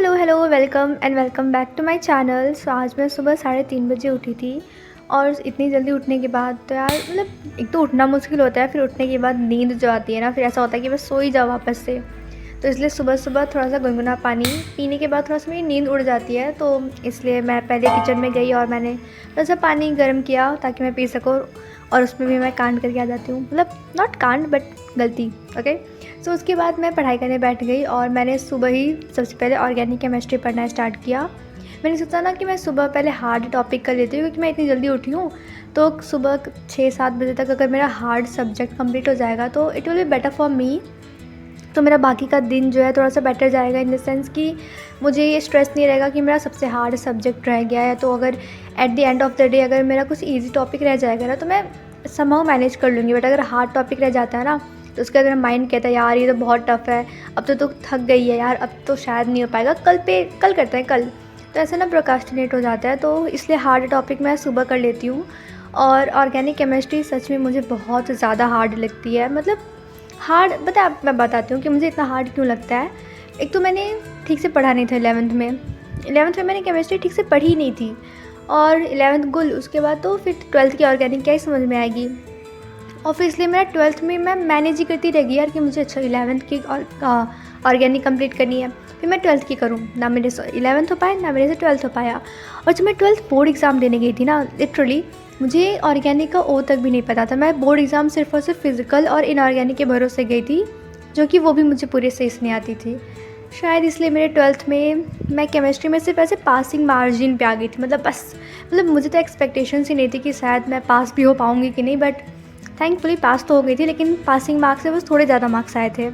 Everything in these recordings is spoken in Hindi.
Hello welcome back to my channel. So आज मैं सुबह 3:30 बजे उठी थी। और इतनी जल्दी उठने के बाद तो यार मतलब एक तो उठना मुश्किल होता है, फिर उठने के बाद नींद जो आती है ना, फिर ऐसा होता है कि बस सो ही जाओ वापस से। तो इसलिए सुबह सुबह थोड़ा सा गुनगुना पानी पीने के बाद थोड़ा सा मेरी नींद उड़ जाती है। तो इसलिए मैं पहले किचन में गई और मैंने थोड़ा सा पानी गर्म किया ताकि मैं पी सकूँ। और उसमें भी मैं कांड करके आ जाती हूँ, मतलब नॉट कांड बट गलती। ओके। सो उसके बाद मैं पढ़ाई करने बैठ गई और मैंने सुबह ही सबसे पहले ऑर्गेनिक केमिस्ट्री पढ़ना स्टार्ट किया। मैंने सोचा ना कि मैं सुबह पहले हार्ड टॉपिक कर लेती हूँ, क्योंकि मैं इतनी जल्दी उठी हूँ। तो सुबह 6-7 बजे तक अगर मेरा हार्ड सब्जेक्ट कंप्लीट हो जाएगा तो it will be better for me. तो मेरा बाकी का दिन जो है थोड़ा सा बेटर जाएगा, इन द सेंस कि मुझे ये स्ट्रेस नहीं रहेगा कि मेरा सबसे हार्ड सब्जेक्ट रह गया है। तो अगर at the end of the day अगर मेरा कुछ ईजी टॉपिक रह जाएगा ना तो मैं समहाउ मैनेज कर लूँगी। बट अगर हार्ड टॉपिक रह जाता है ना तो उसके बाद मेरा माइंड कहता है यार ये तो बहुत टफ है, अब तो थक गई है यार, अब तो शायद नहीं हो पाएगा, कल करते हैं कल। तो ऐसा ना प्रोकास्टिनेट हो जाता है। तो इसलिए हार्ड टॉपिक मैं सुबह कर लेती हूँ। और ऑर्गेनिक केमिस्ट्री सच में मुझे बहुत ज़्यादा हार्ड लगती है। मतलब हार्ड मैं बताती हूँ कि मुझे इतना हार्ड क्यों लगता है। एक तो मैंने ठीक से पढ़ा नहीं था 11th में मैंने केमिस्ट्री ठीक से पढ़ी नहीं थी। और 11th गुल, उसके बाद तो फिर 12th की ऑर्गेनिक क्या ही समझ में आएगी। और फिर इसलिए मेरा 12th में मैं मैनेज ही करती रह गई यार कि मुझे अच्छा 11th की ऑर्गेनिक कंप्लीट करनी है, फिर मैं 12th की करूँ। ना मेरे से 11th हो पाया, ना मेरे से 12th हो पाया। और जब मैं 12th बोर्ड एग्ज़ाम देने गई थी ना, लिटरली मुझे ऑर्गेनिक का ओ तक भी नहीं पता था। मैं बोर्ड एग्ज़ाम सिर्फ और सिर्फ फिज़िकल और इनऑर्गेनिक के भरोसे गई थी, जो कि वो भी मुझे पूरे सही से नहीं आती थी। शायद इसलिए मेरे 12th में मैं केमिस्ट्री में सिर्फ ऐसे पासिंग मार्जिन पे आ गई थी। मतलब मुझे तो एक्सपेक्टेशंस ही नहीं थी कि शायद मैं पास भी हो पाऊँगी कि नहीं। बट थैंकफुली पास तो हो गई थी, लेकिन पासिंग मार्क्स से बस थोड़े ज़्यादा मार्क्स आए थे।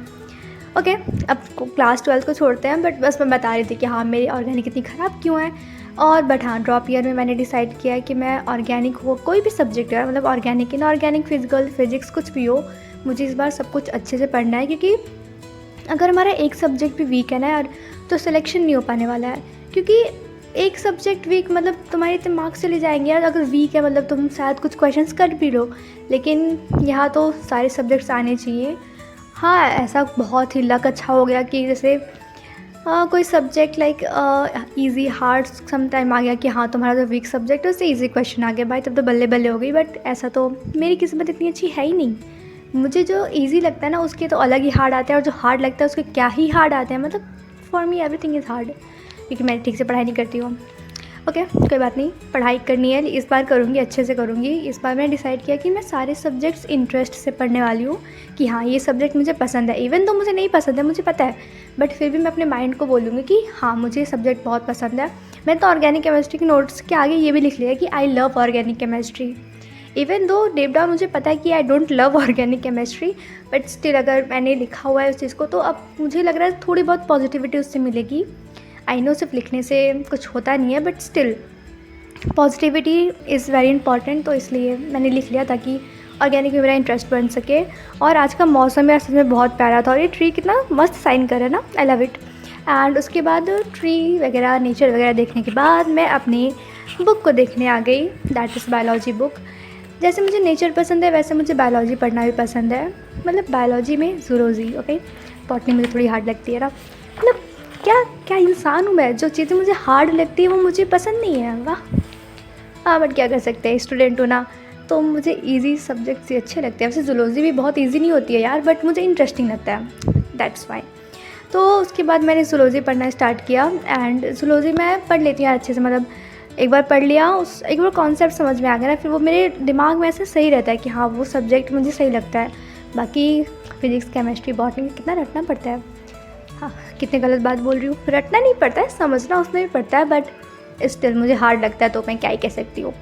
ओके। अब क्लास 12 को छोड़ते हैं, बट बस मैं बता रही थी कि हाँ मेरी ऑर्गेनिक इतनी ख़राब क्यों है। और बट हाँ, ड्रॉप ईयर में मैंने डिसाइड किया है कि मैं ऑर्गेनिक हो, कोई भी सब्जेक्ट है, मतलब ऑर्गेनिक इनऑर्गेनिक फिजिकल फिजिक्स कुछ भी हो, मुझे इस बार सब कुछ अच्छे से पढ़ना है। क्योंकि अगर हमारा एक सब्जेक्ट भी वीक है ना यार, तो सिलेक्शन नहीं हो पाने वाला है। क्योंकि एक सब्जेक्ट वीक मतलब तुम्हारे इतने मार्क्स चले जाएंगे यार। अगर वीक है मतलब तुम शायद कुछ क्वेश्चंस कर भी लो, लेकिन यहाँ तो सारे सब्जेक्ट्स आने चाहिए। हाँ, ऐसा बहुत ही लक अच्छा हो गया कि जैसे कोई subject like easy hard some time आ गया कि हाँ तुम्हारा जो वीक सब्जेक्ट है उससे इजी क्वेश्चन आ गया, भाई तब तो बल्ले बल्ले हो गई। बट ऐसा तो मेरी किस्मत इतनी अच्छी है ही नहीं। मुझे जो इजी लगता है ना उसके तो अलग ही हार्ड आते हैं, और जो हार्ड लगता है उसके क्या ही हार्ड आते हैं। मतलब for me everything is hard, क्योंकि मैं ठीक से पढ़ाई नहीं करती हूँ। ओके, कोई बात नहीं, पढ़ाई करनी है, इस बार करूँगी, अच्छे से करूँगी। इस बार मैंने डिसाइड किया कि मैं सारे सब्जेक्ट्स इंटरेस्ट से पढ़ने वाली हूँ, कि हाँ ये सब्जेक्ट मुझे पसंद है। इवन तो मुझे नहीं पसंद है, मुझे पता है, बट फिर भी मैं अपने माइंड को बोलूँगी कि हाँ मुझे ये सब्जेक्ट बहुत पसंद है। मैंने तो ऑर्गेनिक केमिस्ट्री के नोट्स के आगे ये भी लिख लिया कि I love organic chemistry. Even though deep down मुझे पता है कि I don't love organic chemistry, but still अगर मैंने लिखा हुआ है उस चीज़ को तो अब मुझे लग रहा है थोड़ी बहुत पॉजिटिविटी उससे मिलेगी। आई नो सिर्फ लिखने से कुछ होता नहीं है, but still positivity is very important. तो इसलिए मैंने लिख लिया ताकि ऑर्गेनिक में मेरा इंटरेस्ट बन सके। और आज का मौसम यार सच में बहुत प्यारा था, और ये ट्री कितना मस्त साइन कर रहा है ना, आई लव इट। एंड उसके बाद ट्री वगैरह नेचर वगैरह देखने के बाद मैं अपनी बुक को देखने आ गई, दैट इज़ बायोलॉजी बुक। जैसे मुझे नेचर पसंद है वैसे मुझे बायोलॉजी पढ़ना भी पसंद है। मतलब बायोलॉजी में ज़ूलॉजी, ओके। बॉटनी मुझे थोड़ी हार्ड लगती है ना। मतलब क्या क्या इंसान हूँ मैं, जो चीज़ें मुझे हार्ड लगती है वो मुझे पसंद नहीं है। वाह। हाँ, बट क्या कर सकते हैं, स्टूडेंट हो ना, तो मुझे इजी सब्जेक्ट्स ही अच्छे लगते हैं। वैसे ज़ूलॉजी भी बहुत इजी नहीं होती है यार, बट मुझे इंटरेस्टिंग लगता है, दैट्स फाइन। तो उसके बाद मैंने ज़ूलॉजी पढ़ना स्टार्ट किया। एंड ज़ूलॉजी मैं पढ़ लेती हूँ अच्छे से, मतलब एक बार पढ़ लिया, एक बार कॉन्सेप्ट समझ में आ गया ना, फिर वो मेरे दिमाग में ऐसे सही रहता है कि हाँ वो सब्जेक्ट मुझे सही लगता है। बाकी फिजिक्स केमिस्ट्री बॉटनी में कितना रटना पड़ता है। हाँ, कितने गलत बात बोल रही हूँ, रटना नहीं पड़ता है, समझना उसमें भी पड़ता है, बट स्टिल मुझे हार्ड लगता है, तो मैं क्या ही कह सकती हूँ।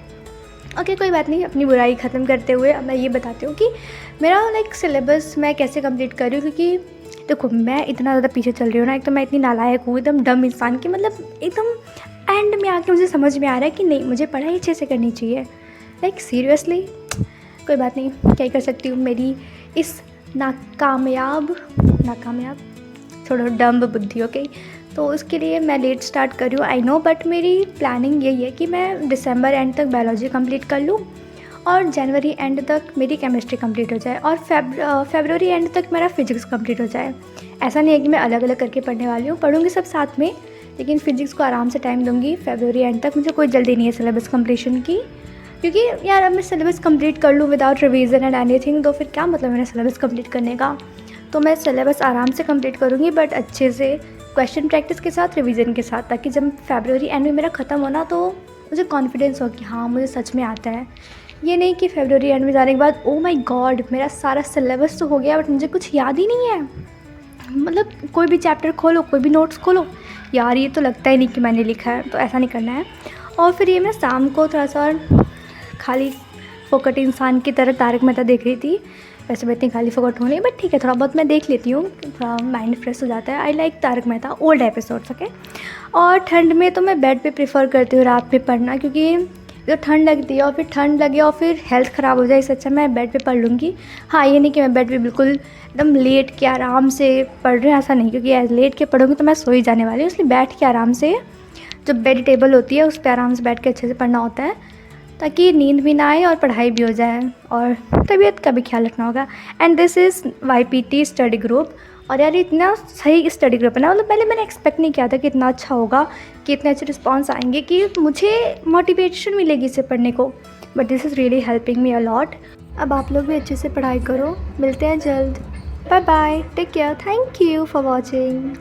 ओके, कोई बात नहीं। अपनी बुराई ख़त्म करते हुए अब मैं ये बताती हूँ कि मेरा लाइक सिलेबस मैं कैसे कंप्लीट कर रही हूँ। क्योंकि देखो मैं इतना ज़्यादा पीछे चल रही हूँ ना, एक तो मैं इतनी नालायक हूँ, एकदम डम इंसान की, मतलब एकदम एंड में आके मुझे समझ में आ रहा है कि नहीं मुझे पढ़ाई अच्छे से करनी चाहिए, लाइक सीरियसली। कोई बात नहीं, क्या ही कर सकती हूँ। मेरी इस नाकामयाब थोड़ा डम्ब बुद्धि, ओके। तो उसके लिए मैं लेट स्टार्ट कर रही हूँ, आई नो, बट मेरी प्लानिंग यही है कि मैं दिसंबर एंड तक बायोलॉजी कंप्लीट कर लूँ और जनवरी एंड तक मेरी केमिस्ट्री कंप्लीट हो जाए, और फरवरी एंड तक मेरा फिजिक्स कंप्लीट हो जाए। ऐसा नहीं है कि मैं अलग अलग करके पढ़ने वाली हूँ, पढ़ूँगी सब साथ में, लेकिन फ़िज़िक्स को आराम से टाइम दूँगी फ़रवरी एंड तक। मुझे कोई जल्दी नहीं है सिलेबस कंप्लीशन की, क्योंकि यार अब मैं सिलेबस कंप्लीट कर लूँ विदाउट रिवीजन एंड एनीथिंग, तो फिर क्या मतलब मेरा सिलेबस कंप्लीट करने का। तो मैं सिलेबस आराम से कंप्लीट करूँगी, बट अच्छे से क्वेश्चन प्रैक्टिस के साथ, रिवीजन के साथ, ताकि जब फ़रवरी एंड में मेरा ख़त्म होना तो मुझे कॉन्फिडेंस हो कि हाँ मुझे सच में आता है। ये नहीं कि फ़रवरी एंड में जाने के बाद ओ माय गॉड मेरा सारा सिलेबस तो हो गया बट मुझे कुछ याद ही नहीं है। मतलब कोई भी चैप्टर खोलो, कोई भी नोट्स खोलो, यार ये तो लगता ही नहीं कि मैंने लिखा है, तो ऐसा नहीं करना है। और फिर ये मैं शाम को थोड़ा सा खाली फोकट इंसान की तरह तारक मेहता देख रही थी। वैसे मैं इतनी खाली फोकट हूँ नहीं, बट ठीक है थोड़ा बहुत मैं देख लेती हूँ, थोड़ा माइंड फ्रेश हो जाता है। I like Tarak Mehta old episodes, okay. और ठंड में तो मैं बेड पे प्रेफर करती हूँ रात पे पढ़ना, क्योंकि जो ठंड लगती है और फिर ठंड लगे और फिर हेल्थ ख़राब हो जाए, इससे अच्छा मैं बेड पे पढ़ लूँगी। हाँ ये नहीं कि मैं बेड पे बिल्कुल एकदम लेट के आराम से पढ़ रही हूँ, ऐसा नहीं, क्योंकि लेट के पढ़ूँगी तो मैं सो ही जाने वाली हूँ। इसलिए बैठ के आराम से, जो बेड टेबल होती है उस पर आराम से बैठ के अच्छे से पढ़ना होता है, ताकि नींद भी ना आए और पढ़ाई भी हो जाए, और तबीयत का भी ख्याल रखना होगा। And this is YPT study group. और यार इतना सही स्टडी ग्रुप है ना, मतलब पहले मैंने एक्सपेक्ट नहीं किया था कि इतना अच्छा होगा, कि इतने अच्छे रिस्पॉन्स आएंगे, कि मुझे मोटिवेशन मिलेगी इसे पढ़ने को। But this is really helping me a lot. अब आप लोग भी अच्छे से पढ़ाई करो, मिलते हैं जल्द। Bye bye, take care, thank you for watching.